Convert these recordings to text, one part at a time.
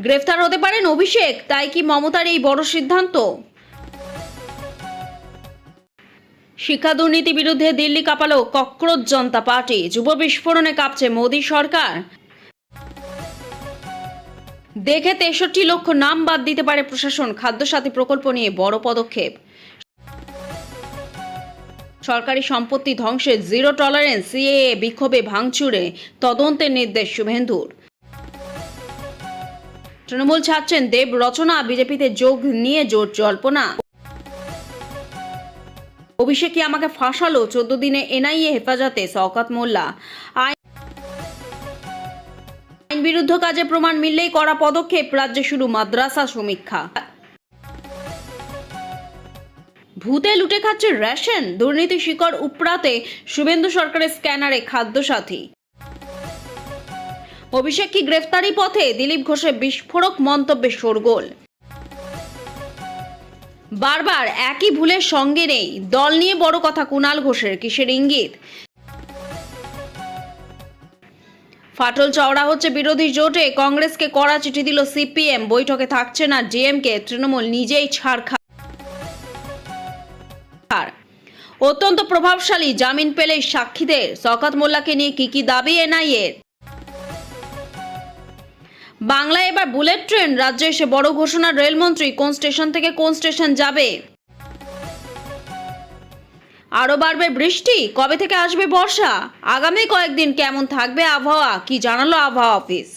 গ্রেফতার হতে পারেন অভিষেক, তাই কি মমতার এই বড় সিদ্ধান্ত? শিক্ষা দুর্নীতি বিরুদ্ধে দিল্লি কাঁপালো ককরোচ জনতা পার্টি, যুব বিস্ফোরণে কাঁপছে মোদী সরকার। দেখে 63 লক্ষ নাম বাদ দিতে পারে প্রশাসন, খাদ্যসাথী প্রকল্প নিয়ে বড় পদক্ষেপ। সরকারি সম্পত্তি ধ্বংসে জিরো টলারেন্স, সিএএ বিক্ষোভে ভাঙচুরে তদন্তের নির্দেশ শুভেন্দুর। তৃণমূল ছাড়ছেন দেব রচনা, বিজেপিতে যোগ নিয়ে জোর জল্পনা। অভিষেকই আমাকে ফাঁসালো, 14 দিনে এনআইএ হেফাজতে শওকত মোল্লা। আইন বিরুদ্ধ কাজে প্রমাণ মিললেই করা পদক্ষেপ, রাজ্যে শুরু মাদ্রাসা সমীক্ষা। ভূতে লুটে খাচ্ছে রেশন, দুর্নীতি শিকড় উপড়াতে শুভেন্দু সরকারের স্ক্যানারে খাদ্যসাথী। অভিষেক কি গ্রেফতারি পথে, দিলীপ ঘোষের বিস্ফোরক মন্তব্যে শোরগোল। বারবার একই ভুলের সঙ্গে নেই, দল নিয়ে বড় কথা কুণাল ঘোষের, কিসের ইঙ্গিত? ফাটল চওড়া হচ্ছে বিরোধী জোটে, কংগ্রেসকে কড়া চিঠি দিল সিপিএম, বৈঠকে থাকছে না ডিএমকে, তৃণমূল নিজেই ছাড় খায়। অত্যন্ত প্রভাবশালী, জামিন পেলেই সাক্ষীদের। শওকত মোল্লাকে নিয়ে কি দাবি এনআইএর? বাংলায় এবার বুলেট ট্রেন, রাজ্যে এসে বড় ঘোষণা রেলমন্ত্রী, কোন স্টেশন থেকে কোন স্টেশন যাবে। আরো বাড়বে বৃষ্টি, কবে থেকে আসবে বর্ষা, আগামী কয়েকদিন কেমন থাকবে আবহাওয়া, কি জানালো আবহাওয়া অফিস।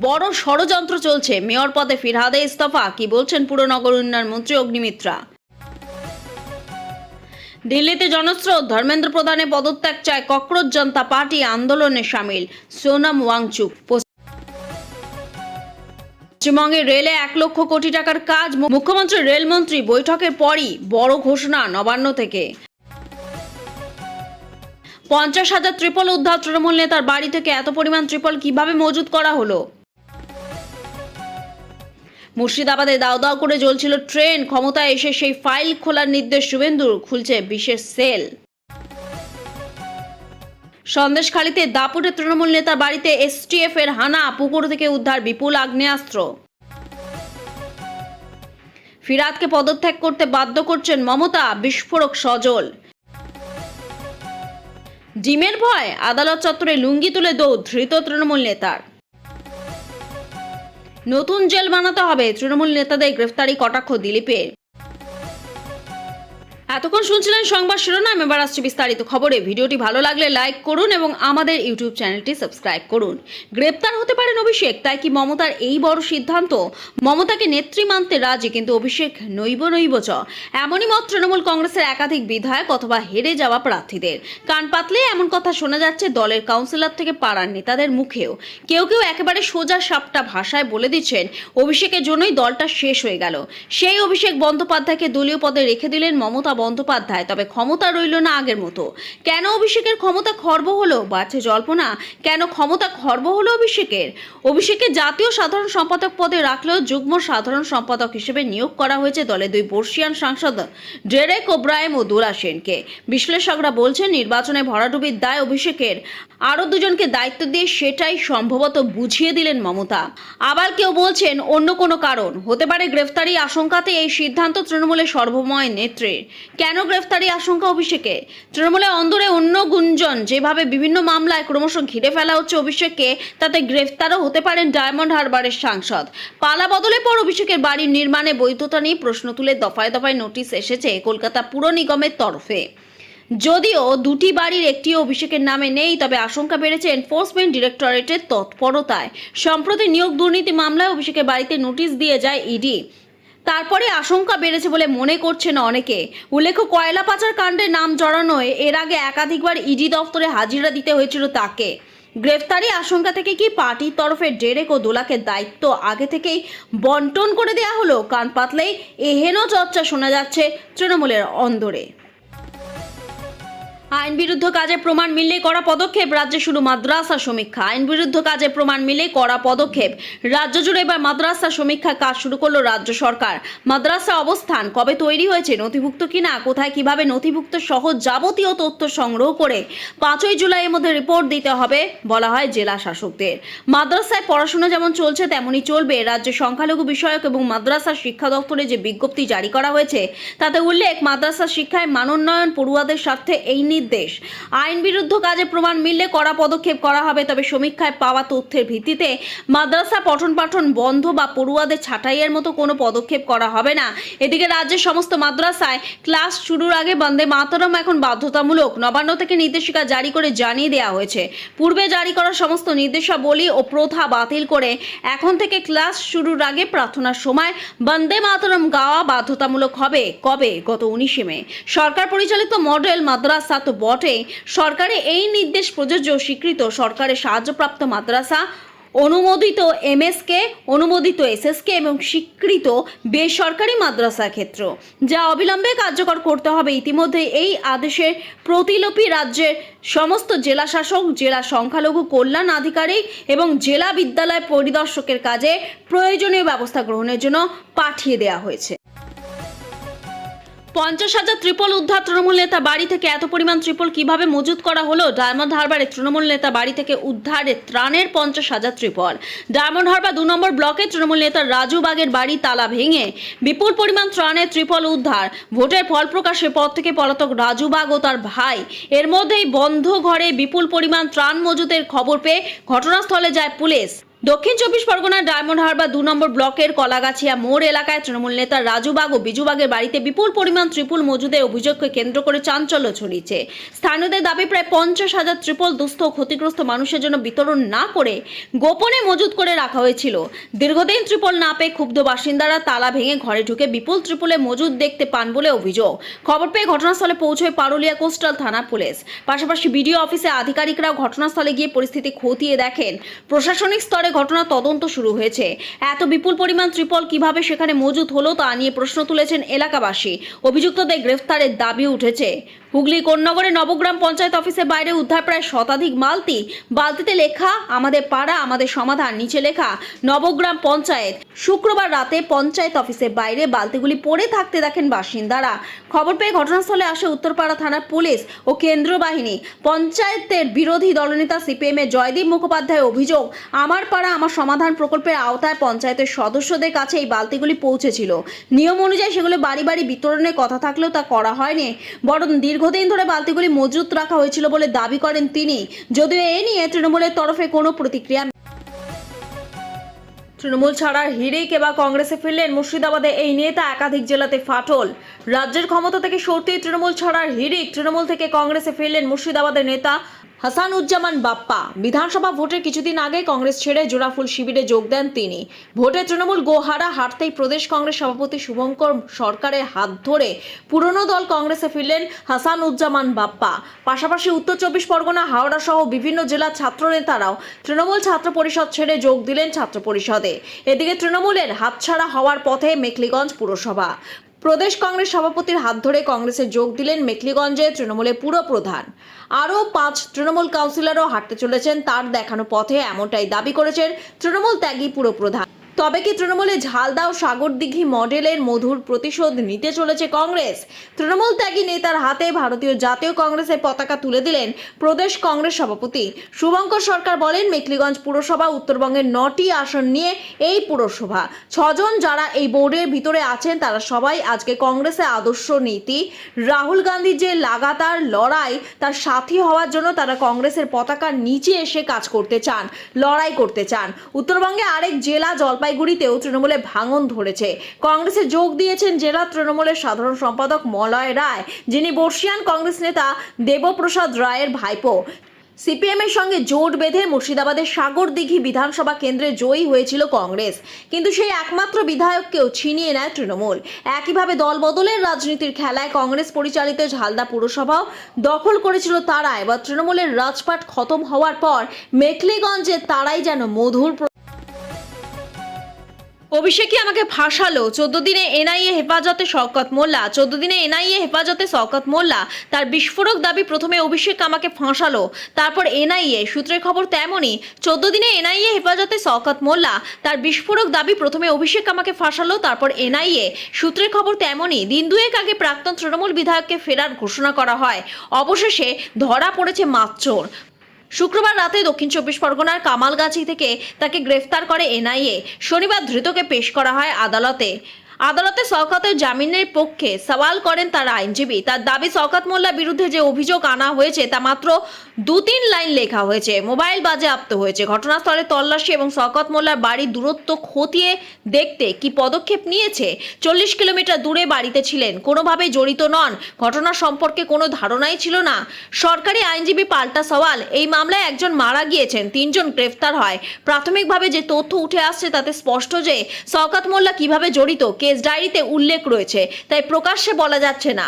বড় ষড়যন্ত্র চলছে, মেয়র পদে ফিরহাদে ইস্তফা, কি বলছেন পুরনগর উন্নয়ন মন্ত্রী অগ্নিমিত্রা। দিল্লিতে জনস্রোত, ধর্মেন্দ্র প্রধানের পদত্যাগ চায় ককরোচ জনতা পার্টি, আন্দোলনে সামিল সোনাম ওয়াংচুক। পশ্চিমবঙ্গে রেলে 1 লক্ষ কোটি টাকার কাজ, মুখ্যমন্ত্রী রেলমন্ত্রী বৈঠকের পরই বড় ঘোষণা নবান্ন থেকে। 50,000 ত্রিপল উদ্ধার, তৃণমূল নেতার বাড়ি থেকে এত পরিমাণ ত্রিপল কিভাবে মজুত করা হলো। মুর্শিদাবাদে দাও দাও করে জ্বলছিল ট্রেন, ক্ষমতায় এসে সেই ফাইল খোলার নির্দেশ শুভেন্দুর, খুলছে বিশেষ সেল। সন্দেশখালীতে দাপুটে তৃণমূল নেতার বাড়িতে এসটিএফ এর হানা, পুকুর থেকে উদ্ধার বিপুল আগ্নেয়াস্ত্র। ফিরহাদকে পদত্যাগ করতে বাধ্য করছেন মমতা, বিস্ফোরক সজল। ডিমের ভয়, আদালত চত্বরে লুঙ্গি তুলে দৌড়, ধৃত তৃণমূল নেতার। নতুন জেল বানাতে হবে, তৃণমূল নেতাদের গ্রেফতারি কটাক্ষ দিলীপের। এতক্ষণ শুনছিলেন সংবাদ শিরোনাম, এবার আসছে বিস্তারিত খবরে। ভিডিওটি ভালো লাগলে লাইক করুন এবং আমাদের ইউটিউব চ্যানেলটি সাবস্ক্রাইব করুন। গ্রেপ্তার হতে পারেন অভিষেক, তাই কি মমতার এই বড় সিদ্ধান্ত? মমতাকে নেত্রী মানতে রাজি, কিন্তু অভিষেক নৈব চ, এমনই মত তৃণমূল কংগ্রেসের একাধিক বিধায়ক অথবা হেরে যাওয়া প্রার্থীদের। কান পাতলে এমন কথা শোনা যাচ্ছে দলের কাউন্সিলর থেকে পাড়ার নেতাদের মুখেও। কেউ কেউ একেবারে সোজা সাপটা ভাষায় বলে দিচ্ছেন অভিষেকের জন্যই দলটা শেষ হয়ে গেল। সেই অভিষেক বন্দ্যোপাধ্যায়কে দলীয় পদে রেখে দিলেন মমতা বন্দ্যোপাধ্যায়, তবে ক্ষমতা রইল না আগের মতো। কেন অভিষেকের ক্ষমতা খর্ব হলো, বাড়ছে জল্পনা। কেন ক্ষমতা খর্ব হলো অভিষেককে জাতীয় সাধারণ সম্পাদক পদে রাখলেও যুগ্ম সাধারণ সম্পাদক হিসেবে নিয়োগ করা হয়েছে দলের 2 বর্ষিয়ান সাংসদ ডেরেক ওব্রায়েন ও দুলা সেনকে। বিশ্লেষকরা বলছেন নির্বাচনে ভরাডুবির দায় অভিষেকের, আরো 2 জনকে দায়িত্ব দিয়ে সেটাই সম্ভবত বুঝিয়ে দিলেন মমতা। আবার কেউ বলছেন অন্য কোনো কারণ হতে পারে, গ্রেফতারি আশঙ্কাতে এই সিদ্ধান্ত তৃণমূলের সর্বময় নেত্রীর। কেন গ্রেফতারি আশঙ্কা অভিষেকে? তৃণমূলের অন্দরে অন্য গুঞ্জন, যেভাবে বিভিন্ন মামলায় ক্রমশ ঘিরে ফেলা হচ্ছে অভিষেককে, তাতে গ্রেফতারও হতে পারেন ডায়মন্ড হারবারের সাংসদ। পালা বদলের পর অভিষেকের বাড়ির নির্মাণে বৈধতা নিয়ে প্রশ্ন তুলে দফায় দফায় নোটিশ এসেছে কলকাতা পুর নিগমের তরফে। যদিও 2টি বাড়ির একটিও অভিষেকের নামে নেই, তবে আশঙ্কা বেড়েছে এনফোর্সমেন্ট ডিরেক্টরেটের তৎপরতায়। সম্প্রতি নিয়োগ দুর্নীতি মামলায় অভিষেকের বাড়িতে নোটিশ দিয়ে যায় ইডি, তারপরে আশঙ্কা বেড়েছে বলে মনে করছেন অনেকে। উল্লেখ্য, কয়লা পাচার কাণ্ডে নাম জড়ানোয় এর আগে একাধিকবার ইডি দফতরে হাজিরা দিতে হয়েছিল তাকে। গ্রেফতারি আশঙ্কা থেকে কি পার্টির তরফে ডেরেক ও দোলাকে দায়িত্ব আগে থেকেই বন্টন করে দেওয়া হলো? কান পাতলেই এহেন চর্চা শোনা যাচ্ছে তৃণমূলের অন্দরে। আইন বিরুদ্ধ কাজে প্রমাণ মিললে কড়া পদক্ষেপ, রাজ্যে শুরু মাদ্রাসা সমীক্ষা। আইন বিরুদ্ধ কাজে প্রমাণ মিললে কড়া পদক্ষেপ, রাজ্য জুড়ে এবার মাদ্রাসা সমীক্ষা কাজ শুরু করলো রাজ্য সরকার। মাদ্রাসা অবস্থান, কবে তৈরি হয়েছে, নথিভুক্ত কিনা, কোথায় কিভাবে নথিভুক্ত সহ যাবতীয় তথ্য সংগ্রহ করে 5ই জুলাইয়ের মধ্যে রিপোর্ট দিতে হবে বলা হয় জেলা শাসকদের। মাদ্রাসায় পড়াশোনা যেমন চলছে তেমনই চলবে। রাজ্যে সংখ্যালঘু বিষয়ক এবং মাদ্রাসা শিক্ষা দপ্তরে যে বিজ্ঞপ্তি জারি করা হয়েছে তাতে উল্লেখ, মাদ্রাসা শিক্ষায় মানোন্নয়ন পড়ুয়াদের স্বার্থে এই নির্দেশ। আইন বিরুদ্ধ কাজে প্রমাণ মিললে কড়া পদক্ষেপ করা হবে, তবে সমীক্ষায় পাওয়া তথ্যের ভিত্তিতে মাদ্রাসা পঠন পাঠন বন্ধ বা পড়ুয়াদের ছাঁটাইয়ের মতো কোনো পদক্ষেপ করা হবে না। এদিকে রাজ্যের সমস্ত মাদ্রাসায় ক্লাস শুরুর আগে বন্দে মাতরম এখন বাধ্যতামূলক। নবান্ন থেকে নির্দেশিকা জারি করে জানিয়ে দেওয়া হয়েছে, পূর্বে জারি করা সমস্ত নির্দেশাবলী ও প্রথা বাতিল করে এখন থেকে ক্লাস শুরুর আগে প্রার্থনার সময় বন্দে মাতরম গাওয়া বাধ্যতামূলক হবে। কবে? গত 19 মে। সরকার পরিচালিত মডেল মাদ্রাসা তো বটে, সরকারে এই নির্দেশ প্রযোজ্য স্বীকৃত সরকারের সাহায্যপ্রাপ্ত মাদ্রাসা, অনুমোদিত এমএসকে, অনুমোদিত এসএসকে এবং স্বীকৃত বেসরকারি মাদ্রাসা ক্ষেত্র, যা অবিলম্বে কার্যকর করতে হবে। ইতিমধ্যে এই আদেশের প্রতিলিপি রাজ্যের সমস্ত জেলা শাসক, জেলা সংখ্যালঘু কল্যাণ আধিকারিক এবং জেলা বিদ্যালয় পরিদর্শকের কাজে প্রয়োজনীয় ব্যবস্থা গ্রহণের জন্য পাঠিয়ে দেওয়া হয়েছে। 50,000 ত্রিপল উদ্ধার, তৃণমূল নেতা বাড়ি থেকে এত পরিমাণ ত্রিপল কিভাবে মজুত করা হলো? ডায়মন্ড হারবারে তৃণমূল নেতা বাড়ি থেকে উদ্ধারে ত্রাণের 50,000 ত্রিপল। ডায়মন্ড হারবার 2 নম্বর ব্লকে তৃণমূল নেতা রাজু বাগের বাড়ি তালা ভেঙে বিপুল পরিমাণ ত্রাণের ত্রিপল উদ্ধার। ভোটের ফল প্রকাশের পর থেকে পলাতক রাজু বাগ ও তার ভাই, এর মধ্যেই বন্ধ ঘরে বিপুল পরিমাণ ত্রাণ মজুতের খবর পেয়ে ঘটনাস্থলে যায় পুলিশ। দক্ষিণ 24 পরগনার ডায়মন্ড হারবার 2 নম্বর ব্লকের কলাগাছিয়া মোড় এলাকায় তৃণমূল নেতা রাজু বাগ ও বিজু বাগের বাড়িতে বিপুল পরিমাণ ত্রিপল মজুদের অভিযোগকে কেন্দ্র করে চাঞ্চল্য ছড়িয়েছে। স্থানীয়দের দাবি, প্রায় 50,000 ত্রিপল দুস্থ ও ক্ষতিগ্রস্ত মানুষের জন্য বিতরণ না করে গোপনে মজুত করে রাখা হয়েছিল। দীর্ঘদিন ত্রিপল না পেয়ে ক্ষুব্ধ বাসিন্দারা তালা ভেঙে ঘরে ঢুকে বিপুল ত্রিপলে মজুদ দেখতে পান বলে অভিযোগ। খবর পেয়ে ঘটনাস্থলে পৌঁছয় পারুলিয়া কোস্টাল থানা পুলিশ। পাশাপাশি বিডিও অফিসে আধিকারিকরাও ঘটনাস্থলে গিয়ে পরিস্থিতি খতিয়ে দেখেন। প্রশাসনিক স্তরে ঘটনা তদন্ত শুরু হয়েছে। এত বিপুল পরিমাণ ত্রিপল কিভাবে সেখানে মজুত হলো তা নিয়ে প্রশ্ন তুলেছেন এলাকাবাসী। অভিযুক্তদের গ্রেফতারের দাবি উঠেছে। হুগলি কোন্নগরে নবগ্রাম পঞ্চায়েত অফিসের বাইরে উদ্ধার প্রায় শতাধিক বালতি। বালতিতে লেখা আমাদের পাড়া আমাদের সমাধান, নিচে লেখা নবগ্রাম পঞ্চায়েত। শুক্রবার রাতে পঞ্চায়েত অফিসের বাইরে বালতিগুলি পড়ে থাকতে দেখেন বাসিন্দারা। খবর পেয়ে ঘটনাস্থলে আসে উত্তরপাড়া থানার পুলিশ ও কেন্দ্রীয় বাহিনী। পঞ্চায়েতের বিরোধী দলনেতা সিপিএম এর জয়দীপ মুখোপাধ্যায়ের অভিযোগ, আমার পাড়া আমার সমাধান প্রকল্পের আওতায় পঞ্চায়েতের সদস্যদের কাছে এই বালতিগুলি পৌঁছেছিল। নিয়ম অনুযায়ী সেগুলো বাড়ি বাড়ি বিতরণের কথা থাকলেও তা করা হয়নি, বরং দীর্ঘদিন ধরে বালতিগুলি মজুত রাখা হয়েছিল বলে দাবি করেন তিনি। যদিও এ নিয়ে তৃণমূলের তরফে কোনো প্রতিক্রিয়া। তৃণমূল ছাড়ার হিড়িক এবার কংগ্রেসে ফিরলেন মুর্শিদাবাদে এই নেতা, একাধিক জেলাতে ফাটল। রাজ্যের ক্ষমতা থেকে সরতে তৃণমূল ছাড়ার হিড়িক, তৃণমূল থেকে কংগ্রেসে ফিরলেন মুর্শিদাবাদের নেতা হাসানুজ্জামান বাপ্পা। বিধানসভা ভোটের কিছুদিন আগে কংগ্রেস ছেড়ে জোড়াফুল শিবিরে যোগ দেন তিনি। ভোটে তৃণমূল গোহারা হারতেই প্রদেশ কংগ্রেস সভাপতি শুভঙ্কর সরকারের হাত ধরে পুরনো দল কংগ্রেসে ফিরলেন হাসানুজ্জামান বাপ্পা। পাশাপাশি উত্তর 24 পরগনা, হাওড়া সহ বিভিন্ন জেলার ছাত্র নেতারাও তৃণমূল ছাত্র পরিষদ ছেড়ে যোগ দিলেন ছাত্র পরিষদে। এদিকে তৃণমূলের হাতছাড়া হওয়ার পথে মেখলিগঞ্জ পুরসভা। প্রদেশ কংগ্রেস সভাপতির হাত ধরে কংগ্রেসে যোগ দিলেন মেখলিগঞ্জে তৃণমূলের পুরপ্রধান। আরও 5 তৃণমূল কাউন্সিলরও হাঁটতে চলেছেন তার দেখানো পথে, এমনটাই দাবি করেছেন তৃণমূল ত্যাগী পুরপ্রধান। তবে কি তৃণমূলে ঝালদা ও সাগরদিঘি মডেলের মধুর প্রতিশোধ নিতে চলেছে কংগ্রেস? তৃণমূল ত্যাগী নেতার হাতে ভারতীয় জাতীয় কংগ্রেসের পতাকা তুলে দিলেন প্রদেশ কংগ্রেস সভাপতি শুভঙ্কর সরকার। বলেন, মেখলিগঞ্জ পুরসভা উত্তরবঙ্গের 9টি আসন নিয়ে এই পুরসভা। 6 জন যারা এই বোর্ডের ভিতরে আছেন তারা সবাই আজকে কংগ্রেসের আদর্শ নীতি, রাহুল গান্ধীর যে লাগাতার লড়াই, তার সাথী হওয়ার জন্য তারা কংগ্রেসের পতাকার নিচে এসে কাজ করতে চান, লড়াই করতে চান। উত্তরবঙ্গে আরেক জেলা জলপাইগুড়িতেও তৃণমূলে ভাঙন ধরেছে। কংগ্রেসে যোগ দিয়েছেন জেলা তৃণমূলের সাধারণ সম্পাদক মলয় রায়, যিনি বর্ষিয়ান কংগ্রেস নেতা দেবপ্রসাদ রায়ের ভাইপো। সিপিএম এর সঙ্গে জোট বেঁধে মুর্শিদাবাদের সাগরদিঘি বিধানসভা কেন্দ্রে জয়ী হয়েছিল কংগ্রেস, কিন্তু সেই একমাত্র বিধায়ককেও ছিনিয়ে নেয় তৃণমূল। একইভাবে দল বদলের রাজনীতির খেলায় কংগ্রেস পরিচালিত ঝালদা পুরসভাও দখল করেছিল তারা। এবার তৃণমূলের রাজপাট খতম হওয়ার পর মেখলিগঞ্জে তারাই যেন মধুর অভিষেকই আমাকে ফাঁসালো। 14 দিনে এনআইএ হেফাজতে শওকত মোল্লা। 14 দিনে এনআইএ হেফাজতে শওকত মোল্লা। তার বিস্ফোরক দাবি, প্রথমে অভিষেক আমাকে ফাঁসালো, তারপর এনআইএ। সূত্রের খবর তেমনই। 14 দিনে এনআইএ হেফাজতে শওকত মোল্লা। তার বিস্ফোরক দাবি, প্রথমে অভিষেক আমাকে ফাঁসালো, তারপর এনআইএ। সূত্রের খবর তেমনই। দিন দুয়েক আগে প্রাক্তন তৃণমূল বিধায়ককে ফেরার ঘোষণা করা হয়। অবশেষে ধরা পড়েছে মাতচোর। শুক্রবার রাতে দক্ষিণ 24 পরগনার কামালগাছি থেকে তাকে গ্রেফতার করে এনআইএ। শনিবার ধৃতকে পেশ করা হয় আদালতে। শওকতের জামিনের পক্ষে সওয়াল করেন তার আইনজীবী। তার দাবি, শওকত মোল্লার বিরুদ্ধে যে অভিযোগ আনা হয়েছে তা মাত্র 2-3 লাইন লেখা হয়েছে। মোবাইল বাজেয়াপ্ত হয়েছে। ঘটনাস্থলে তল্লাশি এবং শওকত মোল্লার বাড়ির দূরত্ব খতিয়ে দেখতে কি পদক্ষেপ নিয়েছে। 40 কিলোমিটার দূরে বাড়িতে ছিলেন, কোনোভাবেই জড়িত নন, ঘটনা সম্পর্কে কোনো ধারণাই ছিল না। সরকারি আইনজীবী পাল্টা সওয়াল, এই মামলায় একজন মারা গিয়েছেন, 3 জন গ্রেফতার হয়। প্রাথমিকভাবে যে তথ্য উঠে আসছে তাতে স্পষ্ট যে শওকত মোল্লা কিভাবে জড়িত কেস ডায়েরিতে উল্লেখ রয়েছে, তাই প্রকাশ্যে বলা যাচ্ছে না।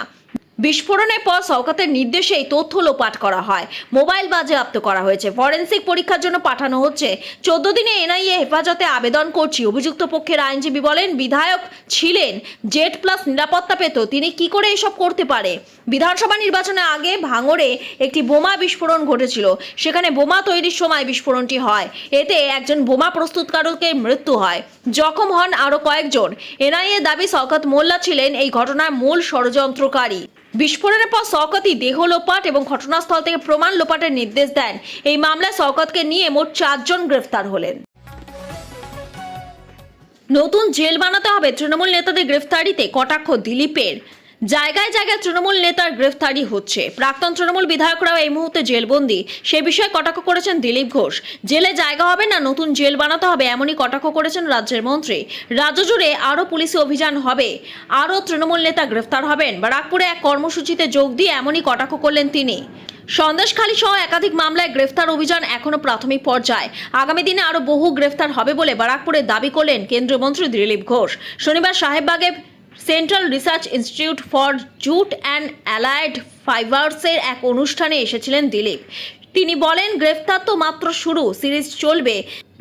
বিস্ফোরণের পর শওকতের নির্দেশেই তথ্য লোপাট করা হয়। মোবাইল বাজেয়াপ্ত করা হয়েছে। ফরেনসিক পরীক্ষার জন্য পাঠানো হচ্ছে। 14 দিনে এনআইএ হেফাজতে আবেদন করছি। অভিযুক্ত পক্ষের আইনজীবী বলেন, বিধায়ক ছিলেন, জেড প্লাস নিরাপত্তা পেত, তিনি কি করে এসব করতে পারে? বিধানসভা নির্বাচনের আগে ভাঙড়ে একটি বোমা বিস্ফোরণ ঘটেছিল। সেখানে বোমা তৈরির সময় বিস্ফোরণটি হয়। এতে একজন বোমা প্রস্তুতকারকের মৃত্যু হয়, জখম হন আরও কয়েকজন। এনআইএ দাবি, শওকত মোল্লা ছিলেন এই ঘটনার মূল ষড়যন্ত্রকারী। বিস্ফোরণের পর শওকতই দেহ লোপাট এবং ঘটনাস্থল থেকে প্রমাণ লোপাটের নির্দেশ দেন। এই মামলায় শওকতকে নিয়ে মোট 4 জন গ্রেফতার হলেন। নতুন জেল বানাতে হবে, তৃণমূল নেতাদের গ্রেফতারিতে কটাক্ষ দিলীপের। জায়গায় জায়গায় তৃণমূল নেতার গ্রেফতারি হচ্ছে। প্রাক্তন তৃণমূল বিধায়করাও এই মুহূর্তে জেলবন্দি। সে বিষয়ে কটাক্ষ করেছেন দিলীপ ঘোষ। জেলে জায়গা হবে না, নতুন জেল বানাতে হবে, এমনই কটাক্ষ করেছেন রাজ্যের মন্ত্রী। রাজ্য জুড়ে আরও পুলিশি অভিযান হবে, আরও তৃণমূল নেতা গ্রেফতার হবেন। ব্যারাকপুরে এক কর্মসূচিতে যোগ দিয়ে এমনই কটাক্ষ করলেন তিনি। সন্দেশখালী সহ একাধিক মামলায় গ্রেফতার অভিযান এখনো প্রাথমিক পর্যায়ে। আগামী দিনে আরও বহু গ্রেফতার হবে বলে ব্যারাকপুরে দাবি করলেন কেন্দ্রীয় মন্ত্রী দিলীপ ঘোষ। শনিবার সাহেববাগে central research institute for jute and allied ফাইবার্সের এক অনুষ্ঠানে এসেছিলেন দিলীপ। তিনি বলেন, গ্রেফতার তো মাত্র শুরু, সিরিজ চলবে।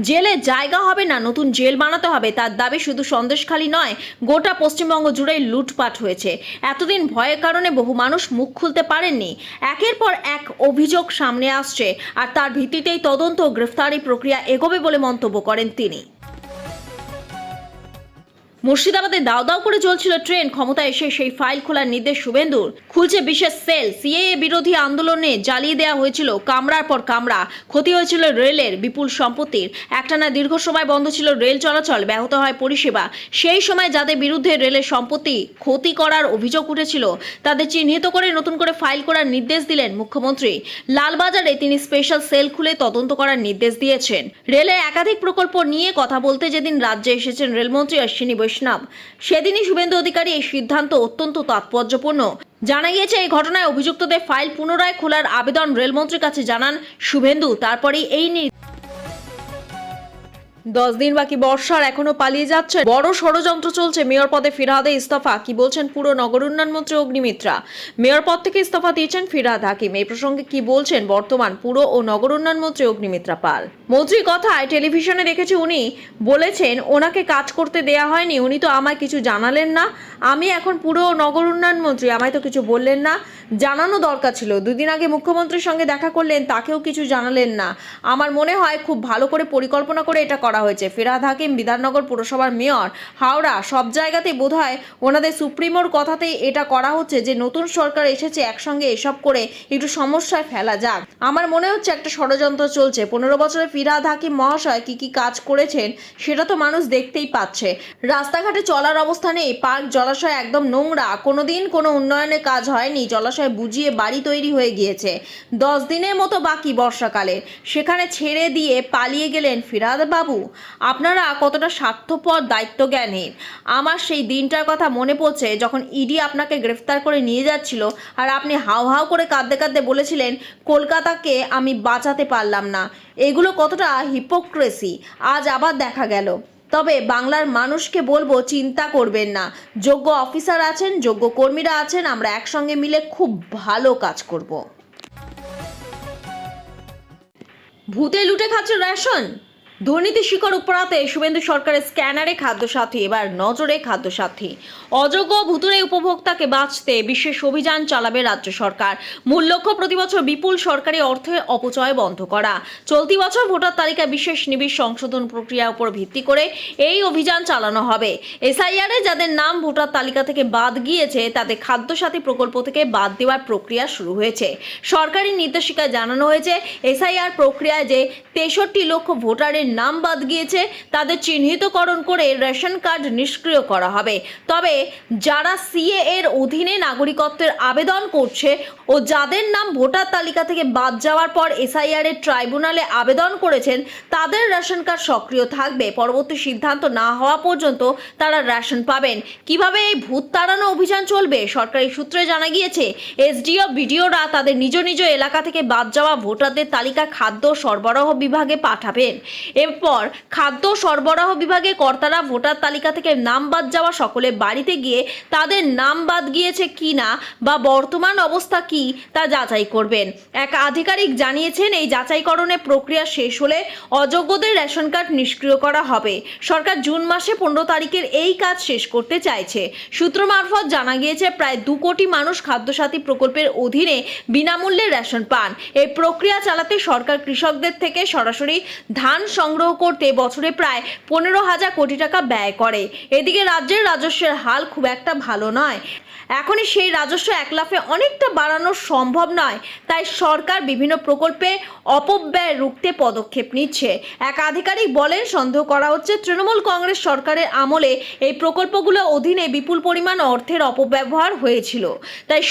জেলে জায়গা হবে না, নতুন জেল বানাতে হবে। তার দাবি, শুধু সন্দেশখালী নয়, গোটা পশ্চিমবঙ্গ জুড়েই লুটপাট হয়েছে। এতদিন ভয়ের কারণে বহু মানুষ মুখ খুলতে পারেননি। একের পর এক অভিযোগ সামনে আসছে, আর তার ভিত্তিতেই তদন্ত ও গ্রেফতারি প্রক্রিয়া এগোবে বলে মন্তব্য করেন তিনি। মুর্শিদাবাদে দাও দাও করে চলছিল ট্রেন, ক্ষমতা এসে সেই ফাইল খোলার নির্দেশ শুভেন্দুর। খুলছে বিশেষ সেল। সিএএ বিরোধী আন্দোলনে জ্বালিয়ে দেওয়া হয়েছিল কামরার পর কামরা। ক্ষতি হয়েছিল রেলের, বিপুল সম্পত্তির। একটানা দীর্ঘ সময় বন্ধ ছিল রেল চলাচল, ব্যাহত হয় পরিষেবা। সেই সময় যাদের বিরুদ্ধে রেলের সম্পত্তি ক্ষতি করার অভিযোগ উঠেছিল তাদের চিহ্নিত করে নতুন করে ফাইল করার নির্দেশ দিলেন মুখ্যমন্ত্রী। লালবাজারে তিনি স্পেশাল সেল খুলে তদন্ত করার নির্দেশ দিয়েছেন। রেলের একাধিক প্রকল্প নিয়ে কথা বলতে যেদিন রাজ্যে এসেছেন রেলমন্ত্রী অশ্বিনী বৈষ্ণব, সেদিনই শুভেন্দু অধিকারী এই সিদ্ধান্ত অত্যন্ত তাৎপর্যপূর্ণ। জানা গিয়েছে, এই ঘটনায় অভিযুক্তদের ফাইল পুনরায় খোলার আবেদন রেলমন্ত্রীর কাছে জানান শুভেন্দু। তারপরেই এই 10 দিন বাকি বর্ষার, এখনো পালিয়ে যাচ্ছে। বড় ষড়যন্ত্র চলছে মেয়র পদে ফিরহাদে ইস্তফা। কি বলছেন পুর নগর উন্নয়ন মন্ত্রী অগ্নিমিত্রা? মেয়র পদ থেকে ইস্তফা দিয়েছেন ফিরহাদ হাকিম। এই প্রসঙ্গে কি বলছেন বর্তমান পুর ও নগর উন্নয়ন মন্ত্রী অগ্নিমিত্রা পাল? মন্ত্রীর কথায় টেলিভিশনে দেখেছি উনি বলেছেন ওনাকে কাজ করতে দেয়া হয়নি, উনি তো আমায় কিছু জানালেন না। আমি এখন পুর ও নগর উন্নয়ন মন্ত্রী, আমায় তো কিছু বললেন না, জানানো দরকার ছিল। 2 দিন আগে মুখ্যমন্ত্রীর সঙ্গে দেখা করলেন, তাকেও কিছু জানালেন না। আমার মনে হয় খুব ভালো করে পরিকল্পনা করে এটা করা হয়েছে। ফিরহাদ হাকিম বিধাননগর পুরসভার মেয়র, হাওড়া, সব জায়গাতেই বোধহয় ওনাদের সুপ্রিমোর কথাতেই এটা করা হচ্ছে যে নতুন সরকার এসেছে, একসঙ্গে এসব করে একটু সমস্যায় ফেলা যাক। আমার মনে হচ্ছে একটা ষড়যন্ত্র চলছে। 15 বছরে ফিরহাদ হাকিম মহাশয় কি কি কাজ করেছেন সেটা তো মানুষ দেখতেই পাচ্ছে। রাস্তাঘাটে চলার অবস্থা নেই, পার্ক জলাশয় একদম নোংরা, কোনোদিন কোনো উন্নয়নের কাজ হয়নি, জলাশয় বুঝিয়ে বাড়ি তৈরি হয়ে গিয়েছে। 10 দিনের মতো বাকি বর্ষাকালে, সেখানে ছেড়ে দিয়ে পালিয়ে গেলেন ফিরহাদ বাবু। আপনারা কতটা স্বার্থপর, দায়িত্বজ্ঞানহীন। আমার সেই দিনটার কথা মনে পড়ছে যখন ইডি আপনাকে গ্রেফতার করে নিয়ে যাচ্ছিল আর আপনি হাউ হাউ করে কাঁদতে কাঁদতে বলেছিলেন কলকাতাকে আমি বাঁচাতে পারলাম না। এগুলো কতটা হিপোক্রেসি আজ আবার দেখা গেল। তবে বাংলার মানুষকে বলবো, চিন্তা করবেন না, যোগ্য অফিসার আছেন, যোগ্য কর্মীরা আছেন, আমরা একসঙ্গে মিলে খুব ভালো কাজ করব। ভূতে লুটে খাচ্ছে রেশন। দুর্নীতি শিকড় উপড়াতে শুভেন্দু সরকারের স্ক্যানারে খাদ্যসাথী, এবার নজরে খাদ্যসাথী। অযোগ্য ভুতুড়ে উপভোক্তাকে বাঁচতে বিশেষ অভিযান চালাবে রাজ্য সরকার। মূল লক্ষ্য প্রতি বছর বিপুল সরকারি অর্থের অপচয় বন্ধ করা। চলতি বছর ভোটার তালিকা বিশেষ নিবিড় সংশোধন প্রক্রিয়ার উপর ভিত্তি করে এই অভিযান চালানো হবে। এসআইআর এ যাদের নাম ভোটার তালিকা থেকে বাদ গিয়েছে তাদের খাদ্যসাথী প্রকল্প থেকে বাদ দেওয়ার প্রক্রিয়া শুরু হয়েছে। সরকারি নির্দেশিকায় জানানো হয়েছে, এসআইআর প্রক্রিয়ায় যে 63 লক্ষ ভোটারের নাম বাদ গিয়েছে তাদের চিহ্নিতকরণ করে রেশন কার্ড নিষ্ক্রিয় করা হবে। তবে যারা সিএ এর অধীনে নাগরিকত্বের আবেদন করছে ও যাদের নাম ভোটার তালিকা থেকে বাদ যাওয়ার পর এসআইআর এর ট্রাইব্যুনালে আবেদন করেছেন তাদের রেশন কার্ড সক্রিয় থাকবে। পরবর্তী সিদ্ধান্ত না হওয়া পর্যন্ত তারা রেশন পাবেন। কিভাবে এই ভূত তাড়ানো অভিযান চলবে? সরকারি সূত্রে জানা গিয়েছে, এসডিও বিডিওরা তাদের নিজ নিজ এলাকা থেকে বাদ যাওয়া ভোটারদের তালিকা খাদ্য সরবরাহ বিভাগে পাঠাবেন। এরপর খাদ্য সরবরাহ বিভাগে কর্তারা ভোটার তালিকা থেকে নাম বাদ যাওয়া সকলের বাড়িতে গিয়ে তাদের নাম বাদ গিয়েছে কিনা বা বর্তমান অবস্থা কি তা যাচাই করবেন। এক আধিকারিক জানিয়েছেন, এই যাচাইকরণের প্রক্রিয়া শেষ হলে অযোগ্যদের রেশন কার্ড নিষ্ক্রিয় করা হবে। সরকার জুন মাসে 15 তারিখের এই কাজ শেষ করতে চাইছে। সূত্র মারফত জানা গিয়েছে, প্রায় 2 কোটি মানুষ খাদ্যসাথী প্রকল্পের অধীনে বিনামূল্যে রেশন পান। এই প্রক্রিয়া চালাতে সরকার কৃষকদের থেকে সরাসরি ধান সংগ্রহ করতে বছরে প্রায় 15,000 কোটি টাকা ব্যয় করে। এদিকে রাজ্যের রাজস্বের হাল খুব একটা ভালো নয়। এখনই সেই রাজস্ব এক লাফে অনেকটা বাড়ানো সম্ভব নয়, তাই সরকার বিভিন্ন প্রকল্পে অপব্যয় রুখতে পদক্ষেপ নিচ্ছে। এক আধিকারিক বলেন, সন্দেহ করা হচ্ছে তৃণমূল কংগ্রেস সরকারের আমলে এই প্রকল্পগুলো অধীনে বিপুল পরিমাণ অর্থের অপব্যবহার হয়েছিল। তাই